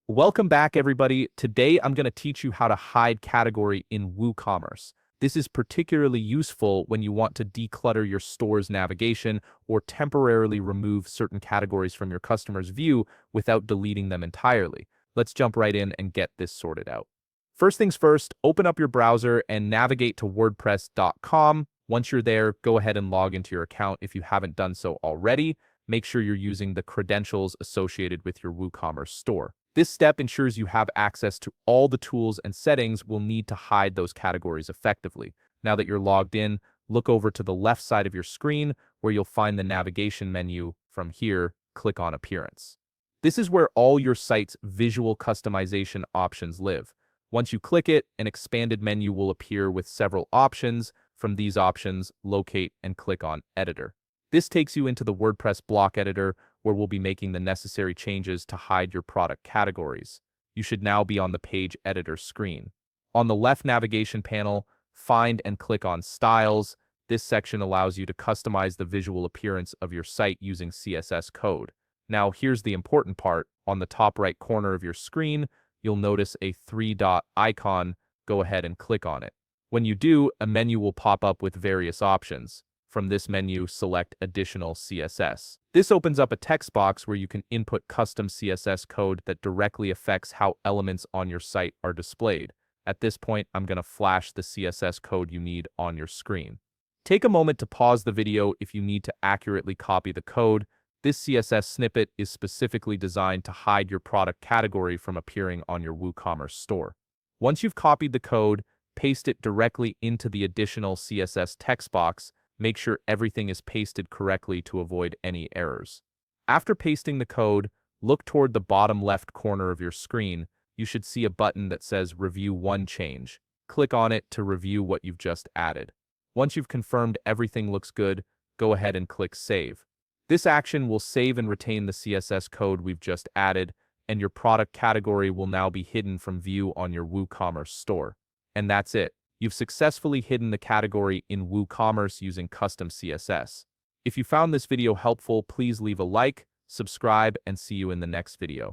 Welcome back, everybody. Today, I'm going to teach you how to hide category in Woocommerce. This is particularly useful when you want to declutter your store's navigation or temporarily remove certain categories from your customer's view without deleting them entirely. Let's jump right in and get this sorted out. First things first, open up your browser and navigate to wordpress.com. Once you're there, go ahead and log into your account if you haven't done so already. Make sure you're using the credentials associated with your WooCommerce store. This step ensures you have access to all the tools and settings we'll need to hide those categories effectively. Now that you're logged in, look over to the left side of your screen where you'll find the navigation menu. From here, click on Appearance. This is where all your site's visual customization options live. Once you click it, an expanded menu will appear with several options. From these options, locate and click on Editor. This takes you into the WordPress block editor where we'll be making the necessary changes to hide your product categories. You should now be on the page editor screen. On the left navigation panel, find and click on Styles. This section allows you to customize the visual appearance of your site using CSS code. Now, here's the important part. On the top right corner of your screen, you'll notice a three-dot icon. Go ahead and click on it. When you do, a menu will pop up with various options. From this menu, select Additional CSS. This opens up a text box where you can input custom CSS code that directly affects how elements on your site are displayed. At this point, I'm going to flash the CSS code you need on your screen. Take a moment to pause the video if you need to accurately copy the code. This CSS snippet is specifically designed to hide your product category from appearing on your WooCommerce store. Once you've copied the code, paste it directly into the additional CSS text box. Make sure everything is pasted correctly to avoid any errors. After pasting the code, look toward the bottom left corner of your screen. You should see a button that says Review One Change. Click on it to review what you've just added. Once you've confirmed everything looks good, go ahead and click Save. This action will save and retain the CSS code we've just added, and your product category will now be hidden from view on your WooCommerce store. And that's it. You've successfully hidden the category in WooCommerce using custom CSS. If you found this video helpful, please leave a like, subscribe, and see you in the next video.